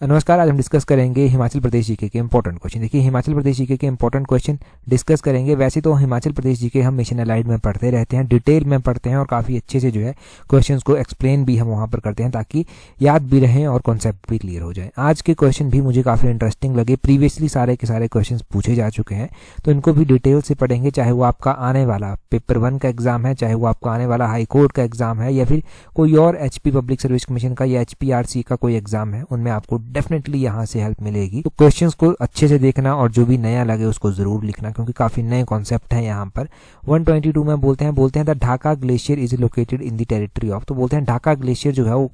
नमस्कार। आज हम डिस्कस करेंगे हिमाचल प्रदेश जीके के इंपॉर्टेंट क्वेश्चन। देखिए, हिमाचल प्रदेश जीके के इंपॉर्टेंट क्वेश्चन डिस्कस करेंगे। वैसे तो हिमाचल प्रदेश जीके हम मिशन अलाइड में पढ़ते रहते हैं, डिटेल में पढ़ते हैं और काफ़ी अच्छे से जो है क्वेश्चंस को एक्सप्लेन भी हम वहाँ पर करते हैं ताकि याद भी रहें और कॉन्सेप्ट भी क्लियर हो जाए। आज के क्वेश्चन भी मुझे काफ़ी इंटरेस्टिंग लगे। प्रीवियसली सारे के सारे क्वेश्चन पूछे जा चुके हैं, तो इनको भी डिटेल से पढ़ेंगे। चाहे वो आपका आने वाला पेपर 1 का एग्जाम है, चाहे वो आपका आने वाला हाई कोर्ट का एग्जाम है, या फिर कोई और HP पब्लिक सर्विस कमीशन का या HPRC का कोई एग्जाम है, उनमें आपको डेफिनेटली यहाँ से हेल्प मिलेगी। तो क्वेश्चंस को अच्छे से देखना और जो भी नया लगे उसको जरूर लिखना, क्योंकि काफी नए कॉन्सेप्ट हैं यहाँ पर। 122 में बोलते हैं the Dhaka glacier is located in the territory of. तो बोलते हैं ढाका ग्लेशियर जो है वो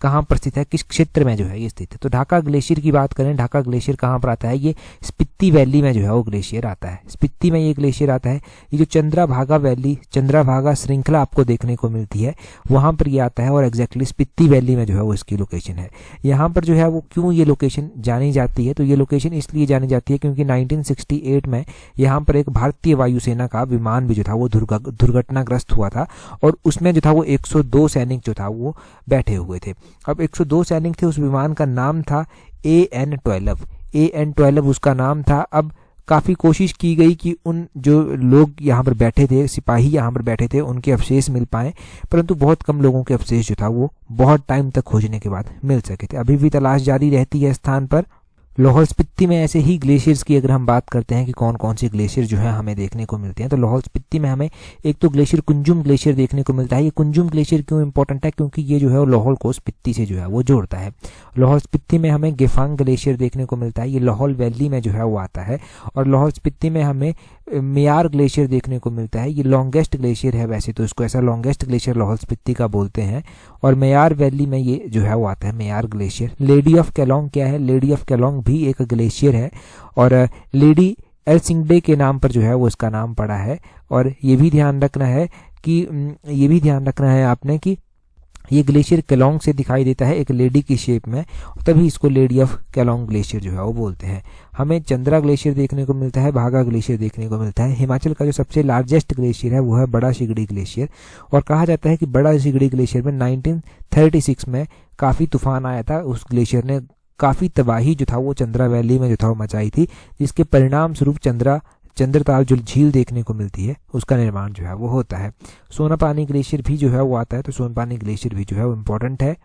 कहाँ पर स्थित है, किस क्षेत्र में जो है ये स्थित है। तो ढाका ग्लेशियर की बात करें, ढाका ग्लेशियर कहाँ पर आता है, ये स्पीति वैली में जो है वो ग्लेशियर आता है। स्पीति में ये ग्लेशियर आता है। ये जो चंद्राभागा वैली, चंद्राभागा श्रृंखला आपको देखने को मिलती है, वहां पर ये आता है और एग्जैक्टली स्पीति वैली में जो है वो इसकी लोकेशन है। यहाँ पर जो है वो क्यों ये लोकेशन जानी जाती है, तो ये लोकेशन इसलिए जानी जाती है क्योंकि 1968 में यहाँ पर एक भारतीय वायुसेना का विमान भी जो था वो दुर्घटनाग्रस्त हुआ था और उसमें जो था वो 102 सैनिक जो था वो बैठे हुए थे। अब 102 सैनिक थे, उस विमान का नाम था AN-12 उसका नाम था। अब काफ़ी कोशिश की गई कि उन जो लोग यहाँ पर बैठे थे, सिपाही यहाँ पर बैठे थे, उनके अवशेष मिल पाए, परंतु बहुत कम लोगों के अवशेष जो था वो बहुत टाइम तक खोजने के बाद मिल सके थे। अभी भी तलाश जारी रहती है स्थान पर। लाहौल स्पीति में ऐसे ही ग्लेशियर्स की अगर हम बात करते हैं कि कौन कौन से ग्लेशियर जो है हमें देखने को मिलते हैं, तो लाहौल स्पीति में हमें एक तो ग्लेशियर कुंजुम ग्लेशियर देखने को मिलता है। ये कुंजुम ग्लेशियर क्यों इंपॉर्टेंट है, क्योंकि ये जो है वो लाहौल को स्पीति से जो है वो जोड़ता है। लाहौल स्पीति में हमें गेफांग ग्लेशियर देखने को मिलता है, ये लाहौल वैली में जो है वो आता है। और लाहौल स्पीति में हमें मेयार ग्लेशियर देखने को मिलता है। ये लॉन्गेस्ट ग्लेशियर है, वैसे तो इसको ऐसा लॉन्गेस्ट ग्लेशियर लाहौल स्पीति का बोलते हैं। और मेयार वैली में ये जो है वो आता है मेयार ग्लेशियर। लेडी ऑफ केलोंग क्या है, लेडी ऑफ केलोंग भी एक ग्लेशियर है और लेडी एल्सिंगडे के नाम पर जो है वो इसका नाम पड़ा है। और ये भी ध्यान रखना है आपने कि ये ग्लेशियर केलोंग से दिखाई देता है एक लेडी की शेप में, तभी इसको लेडी ऑफ केलोंग ग्लेशियर जो है वो बोलते हैं। हमें चंद्रा ग्लेशियर देखने को मिलता है, भागा ग्लेशियर देखने को मिलता है। हिमाचल का जो सबसे लार्जेस्ट ग्लेशियर है वो है बड़ा सिगड़ी ग्लेशियर। और कहा जाता है कि बड़ा सिगड़ी ग्लेशियर में 1936 में काफ़ी तूफान आया था। उस ग्लेशियर ने काफ़ी तबाही जो था वो चंद्रा वैली में जो था वो मचाई थी, जिसके परिणाम स्वरूप चंद्रताल जो झील देखने को मिलती है उसका निर्माण जो है वो होता है। सोनापानी ग्लेशियर भी जो है वो आता है, तो सोनापानी ग्लेशियर भी जो है वो इम्पोर्टेंट है।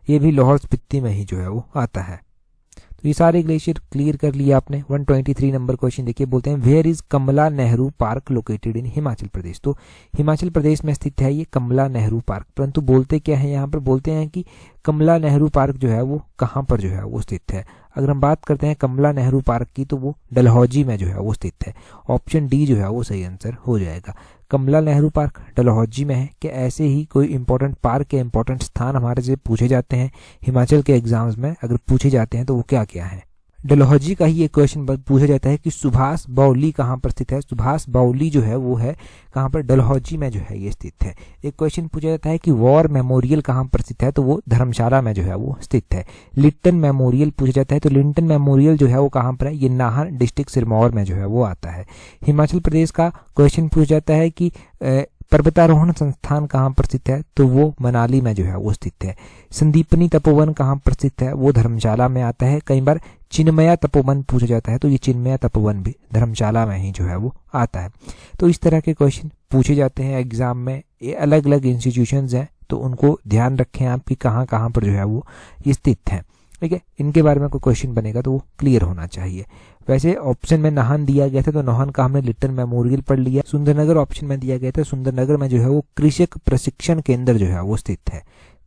ये भी लाहौल स्पीति में ही जो है वो आता है। तो ये सारे ग्लेशियर क्लियर कर लिए आपने। 123 नंबर क्वेश्चन देखिए, बोलते हैं where is Kamla Nehru park located in Himachal Pradesh. तो हिमाचल प्रदेश में स्थित है ये कमला नेहरू पार्क, परंतु बोलते क्या है यहाँ पर, बोलते हैं कि कमला नेहरू पार्क जो है वो कहाँ पर जो है वो स्थित है। अगर हम बात करते हैं कमला नेहरू पार्क की, तो वो डलहौजी में जो है वो स्थित है। ऑप्शन डी जो है वो सही आंसर हो जाएगा। कमला नेहरू पार्क डलहौजी में है। क्या ऐसे ही कोई इंपॉर्टेंट पार्क या इंपॉर्टेंट स्थान हमारे से पूछे जाते हैं हिमाचल के एग्जाम्स में, अगर पूछे जाते हैं तो वो क्या क्या है। डलहौजी का ही एक क्वेश्चन पूछा जाता है कि सुभाष बाउली कहाँ पर स्थित है। सुभाष बाउली जो है वो है कहाँ पर, डलहौजी में जो है ये स्थित है। एक क्वेश्चन पूछा जाता है कि वॉर मेमोरियल कहाँ पर स्थित है, तो वो धर्मशाला में जो है वो स्थित है। लिट्टन मेमोरियल पूछा जाता है, तो लिट्टन मेमोरियल जो है वो कहाँ पर है, ये नाहन डिस्ट्रिक्ट सिरमौर में जो है वो आता है। हिमाचल प्रदेश का क्वेश्चन पूछा जाता है कि पर्वतारोहण संस्थान कहाँ पर स्थित है, तो वो मनाली में जो है वो स्थित है। संदीपनी तपोवन कहाँ पर स्थित है, वो धर्मशाला में आता है। कई बार चिन्मया तपोवन पूछा जाता है, तो ये चिन्मया तपोवन भी धर्मशाला में ही जो है वो आता है। तो इस तरह के क्वेश्चन पूछे जाते हैं एग्जाम में। ये अलग अलग इंस्टीट्यूशंस हैं, तो उनको ध्यान रखें आप कि कहाँ कहाँ पर जो है वो ये स्थित है। ठीक है, इनके बारे में कोई क्वेश्चन बनेगा तो वो क्लियर होना चाहिए। वैसे ऑप्शन में नाहन दिया गया था, तो नाहन का हमने लिट्टन मेमोरियल पढ़ लिया। सुंदरनगर ऑप्शन में दिया गया था, सुंदरनगर में जो है वो कृषक प्रशिक्षण केंद्र जो है वो स्थित है।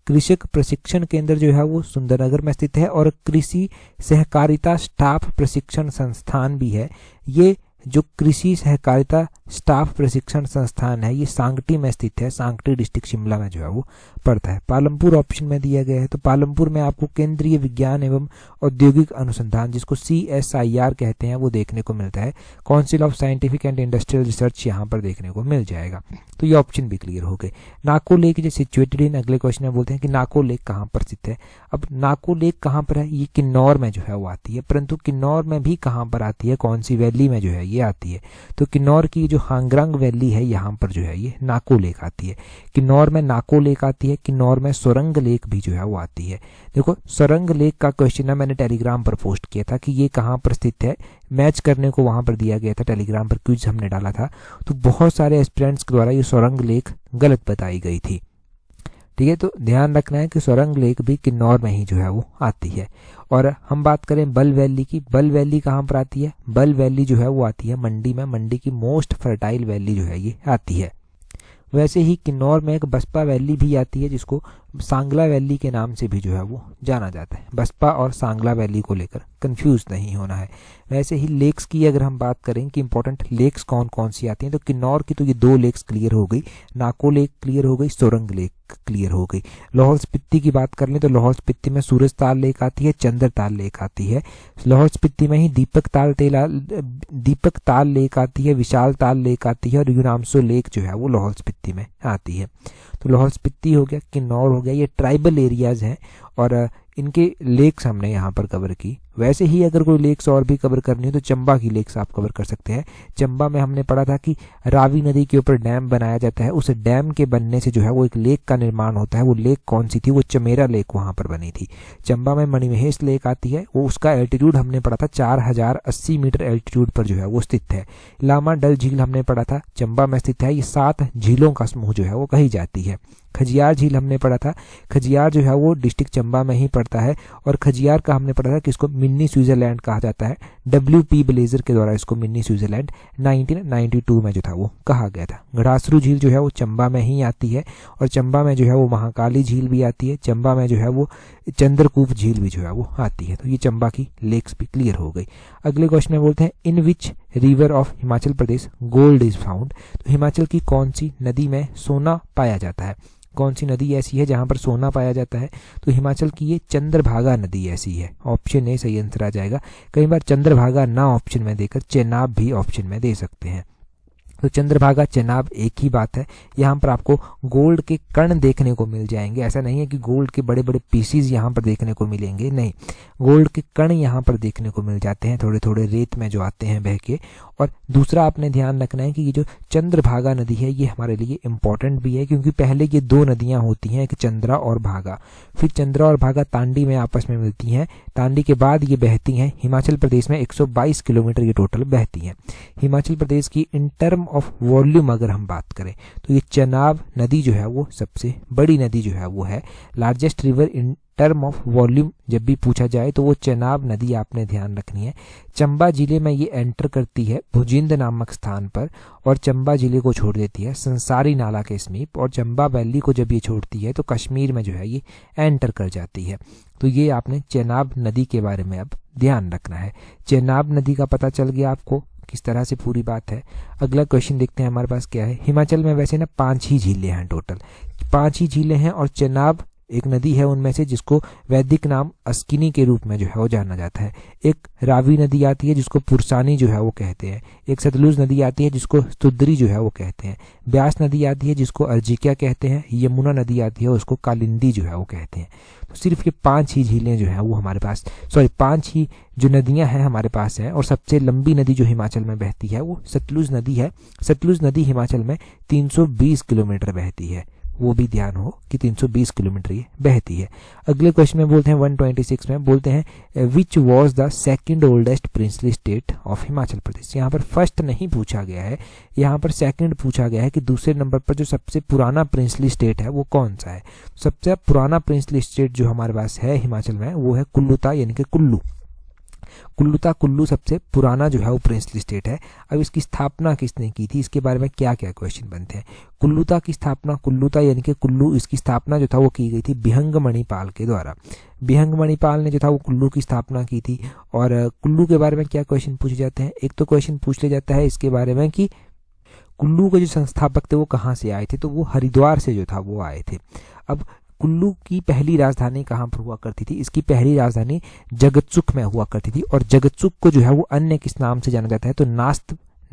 कृषक प्रशिक्षण केंद्र जो है वो सुंदरनगर में स्थित है। और कृषि सहकारिता स्टाफ प्रशिक्षण संस्थान भी है। ये जो कृषि सहकारिता स्टाफ प्रशिक्षण संस्थान है ये सांगटी में स्थित है। सांगटी डिस्ट्रिक्ट शिमला में जो है वो पड़ता है। पालमपुर ऑप्शन में दिया गया है, तो पालमपुर में आपको केंद्रीय विज्ञान एवं औद्योगिक अनुसंधान, जिसको CSIR कहते हैं, वो देखने को मिलता है। Council of scientific and industrial research यहाँ पर देखने को मिल जाएगा। तो ये ऑप्शन भी क्लियर हो गए। नाको लेक जो सिचुएटेड इन, अगले क्वेश्चन में बोलते हैं कि नाको लेक कहाँ पर स्थित है। अब नाको लेक कहाँ पर है, ये किन्नौर में जो है वो आती है, परंतु किन्नौर में भी कहाँ पर आती है, कौन सी वैली में जो है ये आती है। तो किन्नौर की जो हांगरांग वैली है यहाँ पर जो है ये नाको लेक आती है। किन्नौर में नाको लेक आती है, किन्नौर में सोरंग लेक भी जो है वो आती है। देखो सोरंग लेक का क्वेश्चन है मैंने टेलीग्राम पर पोस्ट किया था कि ये कहाँ पर स्थित है, मैच करने को वहाँ पर दिया गया था, टेलीग्राम पर क्विज हमने डाला था, तो बहुत सारे एस्पिरेंट्स के द्वारा ये सोरंग लेक गलत बताई गई थी। ठीक है, तो ध्यान रखना है कि सोरंग लेक भी किन्नौर में ही जो है वो आती है। और हम बात करें बल वैली की, बल वैली कहाँ पर आती है, बल वैली जो है वो आती है मंडी में, मंडी की मोस्ट फर्टाइल वैली जो है ये आती है। वैसे ही किन्नौर में एक बसपा वैली भी आती है जिसको सांगला वैली के नाम से भी जो है वो जाना जाता है। बसपा और सांगला वैली को लेकर कंफ्यूज नहीं होना है। वैसे ही लेक्स की अगर हम बात करें कि इंपॉर्टेंट लेक्स कौन कौन सी आती हैं, तो किन्नौर की तो ये 2 लेक्स क्लियर हो गई, नाको लेक क्लियर हो गई, सोरंग लेक क्लियर हो गई। लाहौल स्पीति की बात कर लें तो लाहौल स्पीति में सूरज ताल लेक आती है, चंद्र ताल लेक आती है। लाहौल स्पीति में ही दीपक ताल लेक आती है, विशाल ताल लेक आती है, और यूनामसो लेक जो है वो लाहौल स्पीति में आती है। तो लाहौल स्पीति हो गया, किन्नौर हो गया, ये ट्राइबल एरियाज हैं और इनके लेक्स हमने यहाँ पर कवर की। वैसे ही अगर कोई लेक्स और भी कवर करनी हो तो चंबा की लेक्स आप कवर कर सकते हैं। चंबा में हमने पढ़ा था कि रावी नदी के ऊपर डैम बनाया जाता है, उस डैम के बनने से जो है वो एक लेक का निर्माण होता है। वो लेक कौन सी थी, वो चमेरा लेक वहाँ पर बनी थी। चंबा में मणिमहेश लेक आती है, वो उसका एल्टीट्यूड हमने पढ़ा था 4080 मीटर एल्टीट्यूड पर जो है वो स्थित है। लामा डल झील हमने पढ़ा था, चंबा में स्थित है। ये 7 झीलों का समूह जो है वो कही जाती है। खजियार झील हमने पढ़ा था, खजियार जो है वो डिस्ट्रिक्ट चंबा में ही पड़ता है, और खजियार का हमने पढ़ा था कि इसको मिनी स्विट्जरलैंड कहा जाता है। WP ब्लेजर के द्वारा इसको मिनी स्विट्जरलैंड 1992 में जो था वो कहा गया था। घड़ासरू झील जो है वो चंबा में ही आती है, और चंबा में जो है वो महाकाली झील भी आती है। चंबा में जो है वो चंद्रकूप झील भी जो है वो आती है। तो ये चंबा की लेक्स भी क्लियर हो गई। अगले क्वेश्चन में बोलते हैं in which river of Himachal Pradesh gold is found. तो हिमाचल की कौन सी नदी में सोना पाया जाता है, कौन सी नदी ऐसी है जहां पर सोना पाया जाता है, तो हिमाचल की ये चंद्रभागा नदी ऐसी है। ऑप्शन ए सही आंसर आ जाएगा। कई बार चंद्रभागा ना ऑप्शन में देकर चेनाब भी ऑप्शन में दे सकते हैं। तो चंद्रभागा चेनाब एक ही बात है। यहाँ पर आपको गोल्ड के कण देखने को मिल जाएंगे, ऐसा नहीं है कि गोल्ड के बड़े बड़े पीसीज यहाँ पर देखने को मिलेंगे, नहीं, गोल्ड के कण यहाँ पर देखने को मिल जाते हैं, थोड़े थोड़े रेत में जो आते हैं बह के। और दूसरा आपने ध्यान रखना है कि ये जो चंद्रभागा नदी है ये हमारे लिए इंपॉर्टेंट भी है, क्योंकि पहले ये 2 नदियां होती हैं, एक चंद्रा और भागा, फिर चंद्रा और भागा तांडी में आपस में मिलती हैं। तांडी के बाद ये बहती हैं हिमाचल प्रदेश में 122 किलोमीटर ये टोटल बहती हैं। हिमाचल प्रदेश की इन टर्म ऑफ वॉल्यूम अगर हम बात करें तो ये चेनाब नदी जो है वो सबसे बड़ी नदी जो है वो है। Largest river in term of volume जब भी पूछा जाए तो वो चेनाब नदी आपने ध्यान रखनी है। चंबा जिले में ये एंटर करती है भुजिंद नामक स्थान पर, और चंबा जिले को छोड़ देती है संसारी नाला के समीप, और चंबा वैली को जब ये छोड़ती है तो कश्मीर में जो है ये एंटर कर जाती है। तो ये आपने चेनाब नदी के बारे में अब ध्यान रखना है। चेनाब नदी का पता चल गया आपको किस तरह से पूरी बात है। अगला क्वेश्चन देखते हैं हमारे पास क्या है। हिमाचल में वैसे ना 5 ही झीलें हैं, टोटल 5 ही झीलें हैं, और चेनाब एक नदी है उनमें से जिसको वैदिक नाम अस्किनी के रूप में जो है वो जाना जाता है। एक रावी नदी आती है जिसको पुरसानी जो है वो कहते हैं। एक सतलुज नदी आती है जिसको स्तुद्री जो है वो कहते हैं। ब्यास नदी आती है जिसको अर्जिका कहते हैं। यमुना नदी आती है उसको कालिंदी जो है वो कहते हैं। तो सिर्फ ये 5 ही झीलें जो हैं वो हमारे पास, 5 ही जो नदियां हैं हमारे पास हैं। और सबसे लंबी नदी जो हिमाचल में बहती है वो सतलुज नदी है। सतलुज नदी हिमाचल में 320 किलोमीटर बहती है, वो भी ध्यान हो कि 320 किलोमीटर ये बहती है। अगले क्वेश्चन में बोलते हैं 126 में बोलते हैं which was the second oldest princely state of Himachal Pradesh. यहाँ पर फर्स्ट नहीं पूछा गया है, यहाँ पर सेकंड पूछा गया है कि दूसरे नंबर पर जो सबसे पुराना प्रिंसली स्टेट है वो कौन सा है। सबसे पुराना प्रिंसली स्टेट जो हमारे पास है हिमाचल में वो है कुल्लूता, यानी कि कुल्लू। कुल्लू सबसे पुराना जो है वो प्रिंसली स्टेट है। अब इसकी स्थापना किसने की थी, इसके बारे में क्या क्या क्वेश्चन बनते हैं। कुल्लूता की स्थापना, कुल्लूता यानी कि कुल्लू, इसकी स्थापना जो था वो की गई थी बिहंग मणिपाल के द्वारा। बिहंग मणिपाल ने जो था वो कुल्लू की स्थापना की थी। और कुल्लू के बारे में क्या क्वेश्चन पूछे जाते हैं, एक तो क्वेश्चन पूछ लिया जाता है इसके बारे में कि कुल्लू के जो संस्थापक थे वो कहाँ से आए थे, तो वो हरिद्वार से जो था वो आए थे। अब कुल्लू की पहली राजधानी कहाँ पर हुआ करती थी, इसकी पहली राजधानी जगतसुख में हुआ करती थी। और जगतसुख को जो है वो अन्य किस नाम से जाना जाता है, तो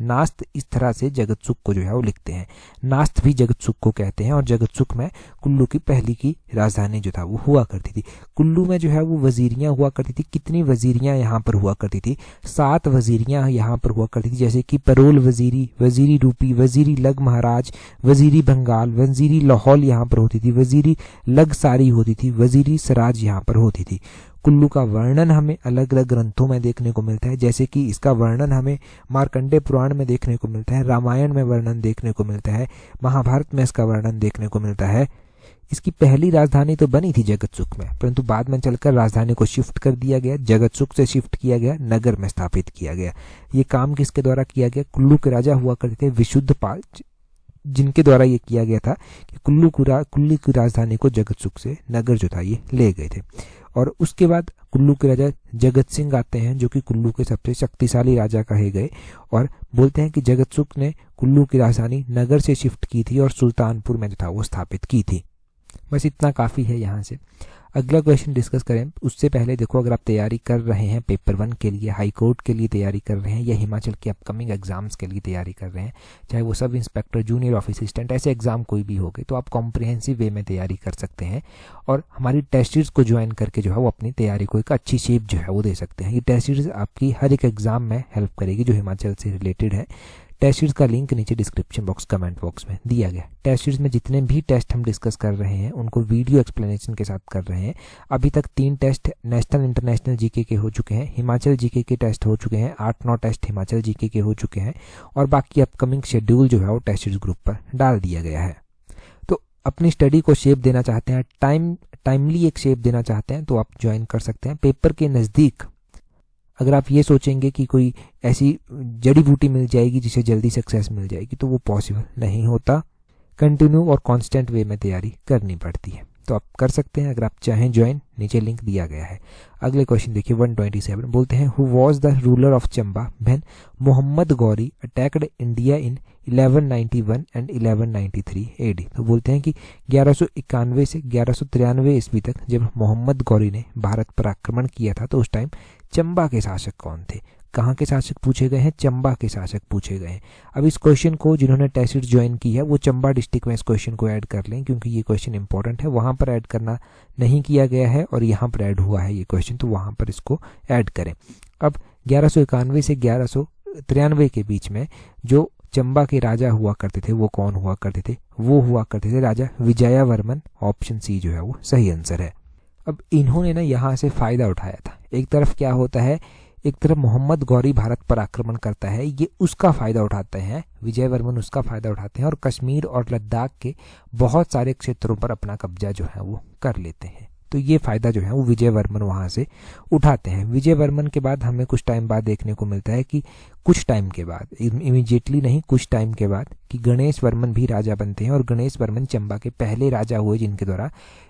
नास्त इस तरह से जगतसुख को जो है वो लिखते हैं। नास्त भी जगतसुख को कहते हैं और जगतसुख में कुल्लू की पहली की राजधानी जो था वो हुआ करती थी। कुल्लू में जो है वो वजीरियाँ हुआ करती थी। कितनी वजीरियाँ यहाँ पर हुआ करती थी? 7 वजीरियाँ यहाँ पर हुआ करती थी, जैसे कि परोल वजीरी, वजीरी रूपी, वजीरी लग महाराज, वजीरी बंगाल, वजीरी लाहौल यहाँ पर होती थी, वजीरी लग सारी होती थी, वजीरी सराज यहाँ पर होती थी। कुल्लू का वर्णन हमें अलग अलग ग्रंथों में देखने को मिलता है, जैसे कि इसका वर्णन हमें मार्कंडेय पुराण में देखने को मिलता है, रामायण में वर्णन देखने को मिलता है, महाभारत में इसका वर्णन देखने को मिलता है। इसकी पहली राजधानी तो बनी थी जगतसुख में, परंतु बाद में चलकर राजधानी को शिफ्ट कर दिया गया, जगतसुख से शिफ्ट किया गया, नगर में स्थापित किया गया। ये काम किसके द्वारा किया गया? कुल्लू के राजा हुआ करते थे विशुद्धपाल, जिनके द्वारा ये किया गया था कि कुल्लू की राजधानी को जगतसुख से नगर जो था ये ले गए थे। और उसके बाद कुल्लू के राजा जगत सिंह आते हैं, जो कि कुल्लू के सबसे शक्तिशाली राजा कहे गए, और बोलते हैं कि जगतसुख ने कुल्लू की राजधानी नगर से शिफ्ट की थी और सुल्तानपुर में जो था वो स्थापित की थी। बस इतना काफ़ी है यहाँ से। अगला क्वेश्चन डिस्कस करें उससे पहले देखो, अगर आप तैयारी कर रहे हैं पेपर 1 के लिए, हाई कोर्ट के लिए तैयारी कर रहे हैं, या हिमाचल के अपकमिंग एग्जाम्स के लिए तैयारी कर रहे हैं, चाहे वो sub inspector, junior office assistant, ऐसे एग्जाम कोई भी हो गए, तो आप कॉम्प्रिहेंसिव वे में तैयारी कर सकते हैं और हमारी टेस्ट सीरीज को ज्वाइन करके जो है वो अपनी तैयारी को एक अच्छी शेप जो है वो दे सकते हैं। ये टेस्ट सीरीज आपकी हर एक एग्जाम में हेल्प करेगी जो हिमाचल से रिलेटेड है। टेस्ट सीरीज का लिंक नीचे डिस्क्रिप्शन बॉक्स, कमेंट बॉक्स में दिया गया। टेस्ट सीरीज में जितने भी टेस्ट हम डिस्कस कर रहे हैं उनको वीडियो एक्सप्लेनेशन के साथ कर रहे हैं। अभी तक 3 टेस्ट नेशनल इंटरनेशनल जीके के हो चुके हैं, हिमाचल जीके के टेस्ट हो चुके हैं, 8-9 टेस्ट हिमाचल जीके के हो चुके हैं, और बाकी अपकमिंग शेड्यूल जो है वो टेस्ट सीरीज ग्रुप पर डाल दिया गया है। तो अपनी स्टडी को शेप देना चाहते हैं, टाइमली एक शेप देना चाहते हैं, तो आप ज्वाइन कर सकते हैं। पेपर के नज़दीक अगर आप ये सोचेंगे कि कोई ऐसी जड़ी बूटी मिल जाएगी जिसे जल्दी सक्सेस मिल जाएगी, तो वो पॉसिबल नहीं होता। कंटिन्यू और कांस्टेंट वे में तैयारी करनी पड़ती है। तो आप कर सकते हैं अगर आप चाहें ज्वाइन, नीचे लिंक दिया गया है। अगले क्वेश्चन देखिए 127, बोलते हैं who was the ruler of Chamba when Mohammad Ghori attacked India in 1191 and 1193 AD। तो बोलते हैं कि 1191 से 1193 ईस्वी तक जब मोहम्मद गौरी ने भारत पर आक्रमण किया था, तो उस टाइम चंबा के शासक कौन थे? कहाँ के शासक पूछे गए हैं? चंबा के शासक पूछे गए हैं। अब इस क्वेश्चन को जिन्होंने टेस्ट सीरीज ज्वाइन की है वो चंबा डिस्ट्रिक्ट में इस क्वेश्चन को ऐड कर लें, क्योंकि ये क्वेश्चन इंपॉर्टेंट है। वहाँ पर ऐड करना नहीं किया गया है और यहाँ पर ऐड हुआ है ये क्वेश्चन, तो वहाँ पर इसको ऐड करें। अब 1191 से 1193 के बीच में जो चंबा के राजा हुआ करते थे वो कौन हुआ करते थे? वो हुआ करते थे राजा विजयवर्मन। ऑप्शन सी जो है वो सही आंसर है। अब इन्होंने ना यहाँ से फायदा उठाया था। एक तरफ क्या होता है, एक तरफ मोहम्मद गौरी भारत पर आक्रमण करता है, ये उसका फायदा उठाते हैं, विजयवर्मन उसका फायदा उठाते हैं और कश्मीर और लद्दाख के बहुत सारे क्षेत्रों पर अपना कब्जा जो है वो कर लेते हैं। तो ये फायदा जो है वो विजयवर्मन वहाँ से उठाते हैं। विजयवर्मन के बाद हमें कुछ टाइम बाद देखने को मिलता है कि कुछ टाइम के बाद, इमीडिएटली नहीं, कुछ टाइम के बाद कि गणेश वर्मन भी राजा बनते हैं और गणेश वर्मन चंबा के पहले राजा हुए जिनके द्वारा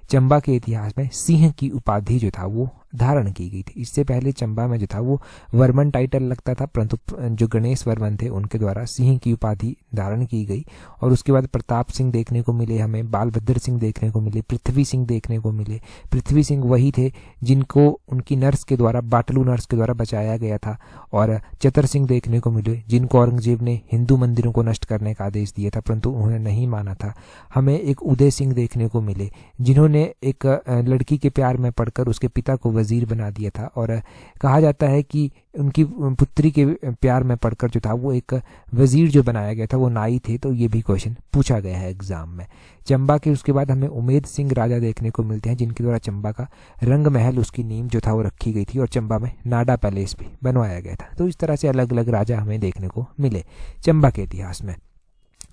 चंबा के इतिहास में सिंह की उपाधि जो था वो धारण की गई थी। इससे पहले चंबा में जो था वो वर्मन टाइटल लगता था, परंतु जो गणेश वर्मन थे उनके द्वारा सिंह की उपाधि धारण की गई। और उसके बाद प्रताप सिंह देखने को मिले, हमें बालभद्र सिंह देखने को मिले, पृथ्वी सिंह देखने को मिले। पृथ्वी सिंह वही थे जिनको उनकी नर्स के द्वारा, बाटलू नर्स के द्वारा बचाया गया था। और चतर सिंह देखने को मिले जिनको औरंगजेब ने हिंदू मंदिरों को नष्ट करने का आदेश दिया था, परंतु उन्होंने नहीं माना था। हमें एक उदय सिंह देखने को मिले जिन्होंने एक लड़की के प्यार में पड़कर उसके पिता को वजीर बना दिया था, और कहा जाता है कि उनकी पुत्री के प्यार में पड़कर जो था वो एक वजीर जो बनाया गया था वो नाई थे। तो ये भी क्वेश्चन पूछा गया है एग्जाम में। चंबा के उसके बाद हमें उमेद सिंह राजा देखने को मिलते हैं जिनके द्वारा चंबा का रंग महल, उसकी नींव जो था वो रखी गई थी और चंबा में नाडा पैलेस भी बनवाया गया था। तो इस तरह से अलग अलग राजा हमें देखने को मिले चंबा के इतिहास में।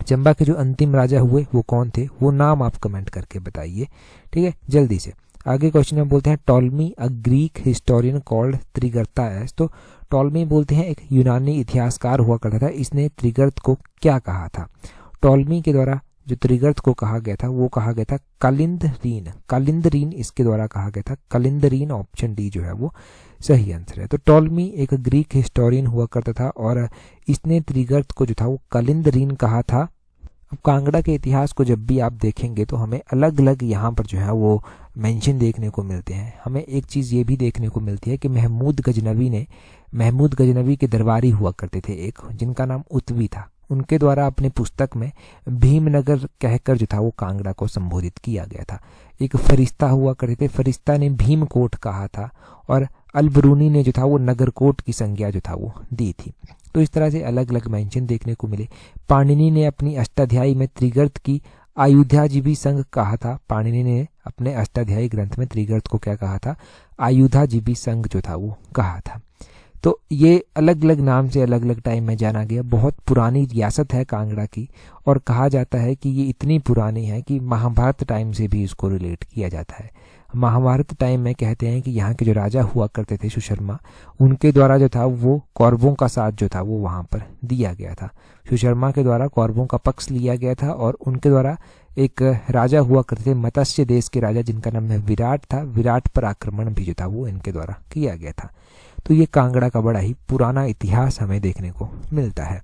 चंबा के जो अंतिम राजा हुए वो कौन थे, वो नाम आप कमेंट करके बताइए, ठीक है, जल्दी से। आगे क्वेश्चन में बोलते हैं Ptolemy a Greek historian called Trigarta. तो टॉलमी बोलते हैं एक यूनानी इतिहासकार हुआ करता था, इसने त्रिगर्त को क्या कहा था? टॉलमी के द्वारा जो त्रिगर्त को कहा गया था वो कहा गया था कलिंदरीन। कलिंदरीन इसके द्वारा कहा गया था, कलिंदरीन। ऑप्शन डी जो है वो सही आंसर है। तो टॉलमी एक ग्रीक हिस्टोरियन हुआ करता था और इसने त्रिगर्त को जो था वो कलिंदरीन कहा था। अब कांगड़ा के इतिहास को जब भी आप देखेंगे तो हमें अलग अलग यहाँ पर जो है वो मेंशन देखने को मिलते हैं। हमें एक चीज़ ये भी देखने को मिलती है कि महमूद गजनवी ने महमूद गजनवी के दरबारी हुआ करते थे एक, जिनका नाम उत्वी था। उनके द्वारा अपनी पुस्तक में भीमनगर कहकर जो था वो कांगड़ा को संबोधित किया गया था। एक फरिश्ता हुआ करते थे, फरिश्ता ने भीमकोट कहा था और अलबरूनी ने जो था वो नगरकोट की संज्ञा जो था वो दी थी। तो इस तरह से अलग अलग मेंशन देखने को मिले। पाणिनि ने अपनी अष्टाध्यायी में त्रिगर्त की आयुधाजीवी संघ कहा था। पाणिनि ने अपने अष्टाध्यायी ग्रंथ में त्रिगर्त को क्या कहा था? आयुधाजीवी संघ जो था वो कहा था। तो ये अलग अलग नाम से अलग अलग टाइम में जाना गया। बहुत पुरानी रियासत है कांगड़ा की, और कहा जाता है कि ये इतनी पुरानी है कि महाभारत टाइम से भी इसको रिलेट किया जाता है। महाभारत टाइम में कहते हैं कि यहाँ के जो राजा हुआ करते थे सुशर्मा, उनके द्वारा जो था वो कौरवों का साथ जो था वो वहाँ पर दिया गया था। सुशर्मा के द्वारा कौरवों का पक्ष लिया गया था, और उनके द्वारा एक राजा हुआ करते थे मत्स्य देश के राजा, जिनका नाम है विराट था। विराट पर आक्रमण भी जो था वो इनके द्वारा किया गया था। तो ये कांगड़ा का बड़ा ही पुराना इतिहास हमें देखने को मिलता है।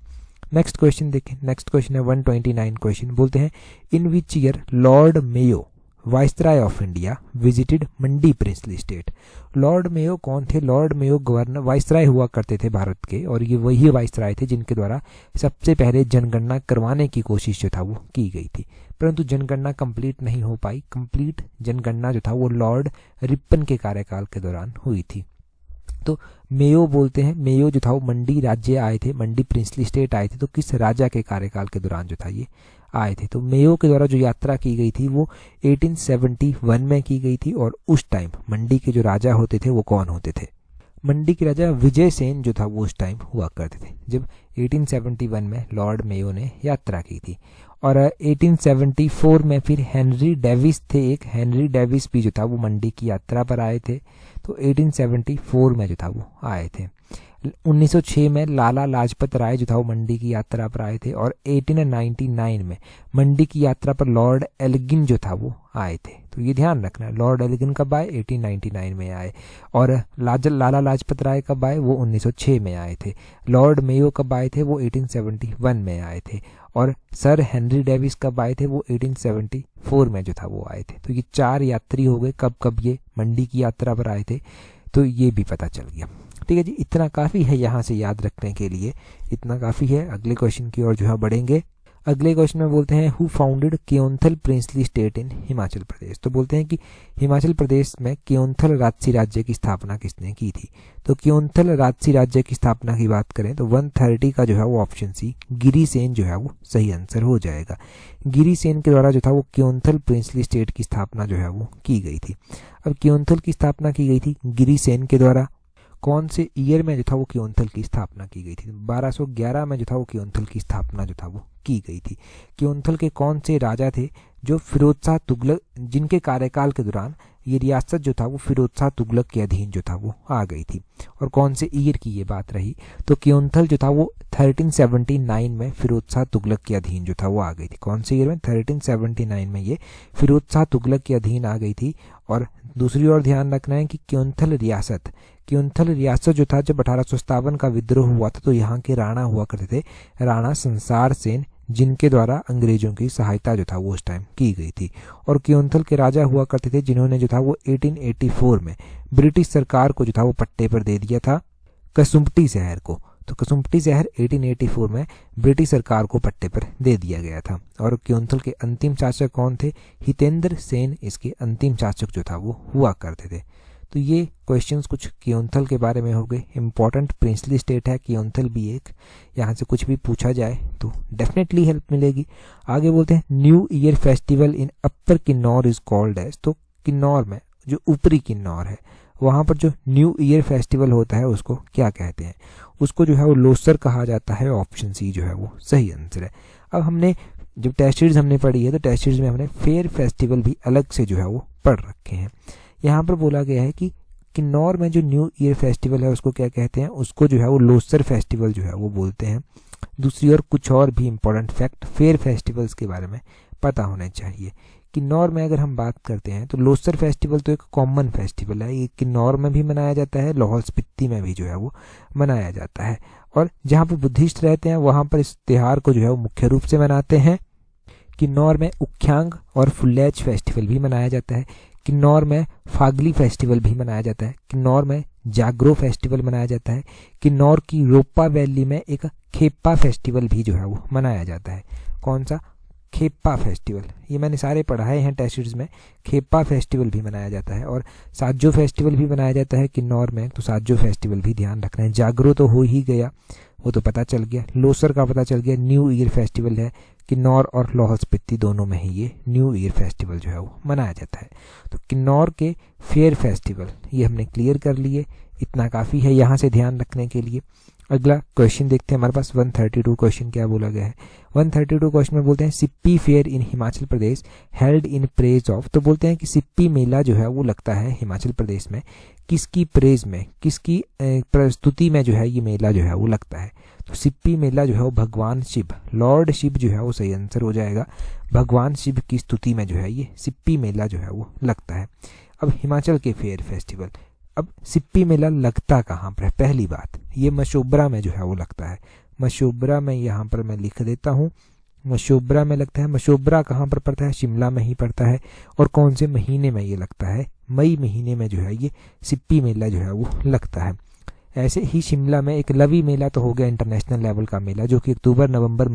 नेक्स्ट क्वेश्चन देखें। नेक्स्ट क्वेश्चन है 129 क्वेश्चन। बोलते हैं in which year Lord Mayo viceroy of India visited Mandi princely state. Lord Mayo कौन थे? लॉर्ड मेयो गवर्नर वाइसराय हुआ करते थे भारत के, और ये वही वाइसराय थे जिनके द्वारा सबसे पहले जनगणना करवाने की कोशिश जो था वो की गई थी, परंतु जनगणना कंप्लीट नहीं हो पाई। कंप्लीट जनगणना जो था वो लॉर्ड रिपन के कार्यकाल के दौरान हुई थी। तो मेयो बोलते हैं, मेयो जो था वो मंडी राज्य आए थे, मंडी प्रिंसली स्टेट आए थे। तो किस राजा के कार्यकाल के दौरान जो था ये आए थे? तो मेयो के द्वारा जो यात्रा की गई थी वो 1871 में की गई थी। और उस टाइम मंडी के जो राजा होते थे वो कौन होते थे? मंडी के राजा विजय सेन जो था वो उस टाइम हुआ करते थे, जब 1871 में लॉर्ड मेयो ने यात्रा की थी। और 1874 में फिर हेनरी डेविस थे, एक हेनरी डेविस भी जो था वो मंडी की यात्रा पर आए थे। तो 1874 में जो था वो आए थे। 1906 में लाला लाजपत राय जो था वो मंडी की यात्रा पर आए थे। और 1899 में मंडी की यात्रा पर लॉर्ड एल्गिन जो था वो आए थे। तो ये ध्यान रखना, लॉर्ड एल्गिन कब आए? 1899 में आए। और लाला लाजपत राय कब आए? वो 1906 में आए थे। लॉर्ड मेयो कब आए थे? वो 1871 में आए थे। और सर हेनरी डेविस कब आए थे? वो 1874 में जो था वो आए थे। तो ये 4 यात्री हो गए, कब कब ये मंडी की यात्रा पर आए थे, तो ये भी पता चल गया। ठीक है जी, इतना काफ़ी है यहाँ से याद रखने के लिए, इतना काफ़ी है। अगले क्वेश्चन की ओर जो है बढ़ेंगे। अगले क्वेश्चन में बोलते हैं who founded Keonthal princely state in Himachal Pradesh. तो बोलते हैं कि हिमाचल प्रदेश में केओंथल राजसी राज्य की स्थापना किसने की थी? तो केओंथल राजसी राज्य की स्थापना की बात करें तो 130 का जो है वो ऑप्शन सी गिरिसेन जो है वो सही आंसर हो जाएगा। गिरिसेन के द्वारा जो था वो केओंथल प्रिंसली स्टेट की स्थापना जो है वो की गई थी। अब केओंथल की स्थापना की गई थी गिरिसेन के द्वारा। कौन से ईयर में जो था वो केओंथल की स्थापना की गई थी? 1211 में जो था वो केओंथल की स्थापना जो था वो की गई थी। केओंथल के कौन से राजा थे जो फिरोज शाह तुगलक, जिनके कार्यकाल के दौरान ये रियासत जो था वो फिरोज शाह तुगलक के अधीन जो था वो आ गई थी? और कौन से ईयर की ये बात रही? तो केओंथल जो था वो 1379 में फिरोज शाह तुगलक के अधीन जो था वो आ गई थी। कौन से ईयर में? 1379 में ये फिरोज शाह तुगलक के अधीन आ गई थी। और दूसरी ओर ध्यान रखना है कि केओंथल रियासत जो था, जब 1857 का विद्रोह हुआ था तो यहाँ के राणा हुआ करते थे, राणा संसार सेन, जिनके द्वारा अंग्रेजों की सहायता जो था वो उस टाइम की गई थी। और केओंथल के राजा हुआ करते थे जिन्होंने जो था वो 1884 में ब्रिटिश सरकार को जो था वो पट्टे पर दे दिया था कसुम्पटी शहर को। तो कसुम्पटी शहर 1884 में ब्रिटिश सरकार को पट्टे पर दे दिया गया था। और केओंथल के अंतिम शासक कौन थे? हितेंद्र सेन इसके अंतिम शासक जो था वो हुआ करते थे। तो ये क्वेश्चंस कुछ केओंथल के बारे में हो गए। इंपॉर्टेंट प्रिंसली स्टेट है केओंथल भी एक, यहाँ से कुछ भी पूछा जाए तो डेफिनेटली हेल्प मिलेगी। आगे बोलते हैं new year festival in upper Kinnaur is called age. तो किन्नौर में जो ऊपरी किन्नौर है वहाँ पर जो न्यू ईयर फेस्टिवल होता है उसको क्या कहते हैं? उसको जो है वो लोसर कहा जाता है। ऑप्शन सी जो है वो सही आंसर है। अब हमने जब टेस्ट सीरीज हमने पढ़ी है तो टेस्ट सीरीज में हमने फेयर फेस्टिवल भी अलग से जो है वो पढ़ रखे हैं। यहाँ पर बोला गया है कि किन्नौर में जो न्यू ईयर फेस्टिवल है उसको क्या कहते हैं? उसको जो है वो लोसर फेस्टिवल जो है वो बोलते हैं। दूसरी ओर कुछ और भी इंपॉर्टेंट फैक्ट फेयर फेस्टिवल्स के बारे में पता होने चाहिए। किन्नौर में अगर हम बात करते हैं तो लोसर फेस्टिवल तो एक कॉमन फेस्टिवल है, ये किन्नौर में भी मनाया जाता है, लाहौल स्पीति में भी जो है वो मनाया जाता है। और जहाँ पर बुद्धिस्ट रहते हैं वहाँ पर इस त्यौहार को जो है वो मुख्य रूप से मनाते हैं। किन्नौर में उख्यांग और फुल्लैच फेस्टिवल भी मनाया जाता है। किन्नौर में फागली फेस्टिवल भी मनाया जाता है। किन्नौर में जागरो फेस्टिवल मनाया जाता है। किन्नौर की रोप्पा वैली में एक खेप्पा फेस्टिवल भी जो है वो मनाया जाता है। कौन सा? खेप्पा फेस्टिवल। ये मैंने सारे पढ़ाए हैं टेस्ट सीरीज में। खेप्पा फेस्टिवल भी मनाया जाता है और साजो फेस्टिवल भी मनाया जाता है किन्नौर में, तो साजो फेस्टिवल भी ध्यान रखना है। जागरो तो हो ही गया, वो तो पता चल गया। लोसर का पता चल गया। न्यू ईयर फेस्टिवल है किन्नौर और लाहौल स्पीति दोनों में ही ये न्यू ईयर फेस्टिवल जो है वो मनाया जाता है। तो किन्नौर के फेयर फेस्टिवल ये हमने क्लियर कर लिए, इतना काफ़ी है यहाँ से ध्यान रखने के लिए। अगला क्वेश्चन देखते हैं, हमारे पास 132 क्वेश्चन क्या बोला गया है। 132 क्वेश्चन में बोलते हैं Sippy fair in Himachal Pradesh held in praise of. तो बोलते हैं कि सिप्पी मेला जो है वो लगता है हिमाचल प्रदेश में, किसकी प्रेज में, किसकी प्रस्तुति में जो है ये मेला जो है वो लगता है। तो सिप्पी मेला जो है वो भगवान शिव, लॉर्ड शिव जो है वो सही आंसर हो जाएगा। भगवान शिव की स्तुति में जो है ये सिप्पी मेला जो है वो लगता है। अब हिमाचल के फेयर फेस्टिवल, अब सिप्पी मेला लगता कहाँ पर है? पहली बात, ये मशोबरा में जो है वो लगता है। मशोबरा में यहाँ पर मैं लिख देता हूँ, मशोबरा में लगता है। मशोबरा कहाँ पर पड़ता है? शिमला में ही पड़ता है। और कौन से महीने में ये लगता है? मई महीने में जो है ये सिप्पी मेला जो है वो लगता है। ऐसे ही शिमला में एक लवी मेला तो हो गया इंटरनेशनल लेवल का मेला, जो कि अक्टूबर नवंबर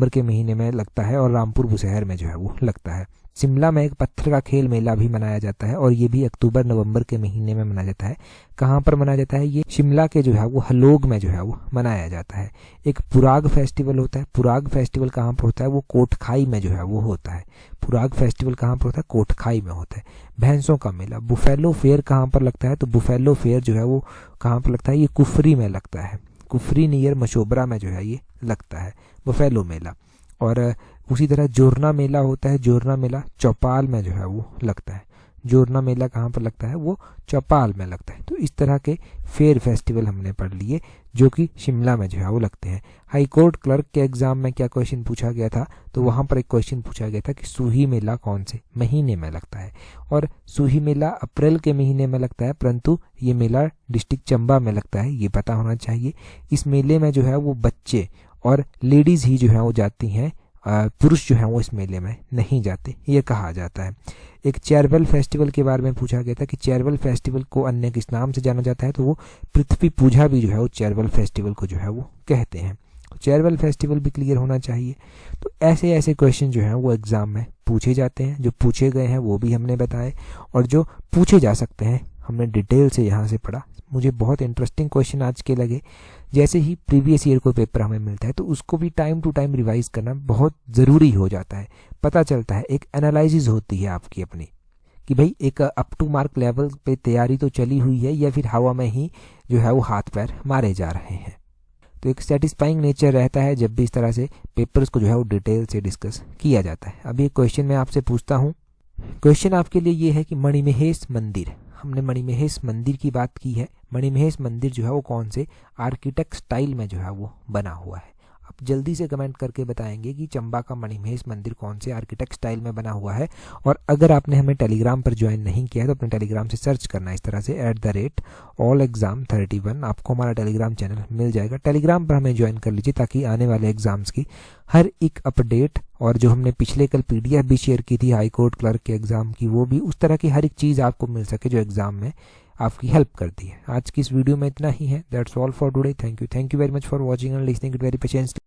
के महीने में लगता है और रामपुर बुशहर में जो है वो लगता है। शिमला में एक पत्थर का खेल मेला भी मनाया जाता है और ये भी अक्टूबर नवंबर के महीने में मनाया जाता है। कहाँ पर मनाया जाता है? ये शिमला के जो है वो हलोग में जो है वो मनाया जाता है। एक पुराग फेस्टिवल होता है। पुराग फेस्टिवल कहाँ पर होता है? वो कोटखाई में जो है वो होता है। पुराग फेस्टिवल कहाँ पर होता है? कोटखाई में होता है। भैंसों का मेला, बुफेलो फेयर कहाँ पर लगता है? तो बुफेलो फेयर जो है वो कहाँ पर लगता है? ये कुफरी में लगता है। कुफरी नियर मशोबरा में जो है ये लगता है बुफेलो मेला। और उसी तरह जोरना मेला होता है। जोरना मेला चौपाल में जो है वो लगता है। जोरना मेला कहाँ पर लगता है? वो चौपाल में लगता है। तो इस तरह के फेयर फेस्टिवल हमने पढ़ लिए जो कि शिमला में जो है वो लगते हैं। हाई कोर्ट क्लर्क के एग्जाम में क्या क्वेश्चन पूछा गया था? तो वहाँ पर एक क्वेश्चन पूछा गया था कि सूही मेला कौन से महीने में लगता है। और सूही मेला अप्रैल के महीने में लगता है, परंतु ये मेला डिस्ट्रिक्ट चंबा में लगता है, ये पता होना चाहिए। इस मेले में जो है वो बच्चे और लेडीज ही जो है वो जाती हैं, पुरुष जो है वो इस मेले में नहीं जाते, ये कहा जाता है। एक चेरवल फेस्टिवल के बारे में पूछा गया था कि चेरवल फेस्टिवल को अन्य किस नाम से जाना जाता है? तो वो पृथ्वी पूजा भी जो है वो चेरवल फेस्टिवल को जो है वो कहते हैं। तो चेरवल फेस्टिवल भी क्लियर होना चाहिए। तो ऐसे ऐसे क्वेश्चन जो हैं वो एग्जाम में पूछे जाते हैं। जो पूछे गए हैं वो भी हमने बताए और जो पूछे जा सकते हैं हमने डिटेल से यहाँ से पढ़ा। मुझे बहुत इंटरेस्टिंग क्वेश्चन आज के लगे। जैसे ही प्रीवियस ईयर कोई पेपर हमें मिलता है तो उसको भी टाइम टू टाइम रिवाइज करना बहुत ज़रूरी हो जाता है। पता चलता है, एक एनालिसिस होती है आपकी अपनी कि भाई एक अप टू मार्क लेवल पे तैयारी तो चली हुई है या फिर हवा में ही जो है वो हाथ पैर मारे जा रहे हैं। तो एक सेटिस्फाइंग नेचर रहता है जब भी इस तरह से पेपर्स को जो है वो डिटेल से डिस्कस किया जाता है। अभी एक क्वेश्चन मैं आपसे पूछता हूँ। क्वेश्चन आपके लिए ये है कि मणिमहेश मंदिर, हमने मणिमहेश मंदिर की बात की है। मणिमहेश मंदिर जो है वो कौन से आर्किटेक्ट स्टाइल में जो है वो बना हुआ है? आप जल्दी से कमेंट करके बताएंगे कि चंबा का मणिमहेश मंदिर कौन से आर्किटेक्ट स्टाइल में बना हुआ है। और अगर आपने हमें टेलीग्राम पर ज्वाइन नहीं किया है तो अपने टेलीग्राम से सर्च करना इस तरह से @allexam31, आपको हमारा टेलीग्राम चैनल मिल जाएगा। टेलीग्राम पर हमें ज्वाइन कर लीजिए ताकि आने वाले एग्जाम्स की हर एक अपडेट, और जो हमने पिछले कल PDF भी शेयर की थी हाई कोर्ट क्लर्क के एग्जाम की, वो भी उस तरह की हर एक चीज़ आपको मिल सके जो एग्जाम में आपकी हेल्प करती है। आज की इस वीडियो में इतना ही है। That's all for today. Thank you very much for watching and listening it very patiently.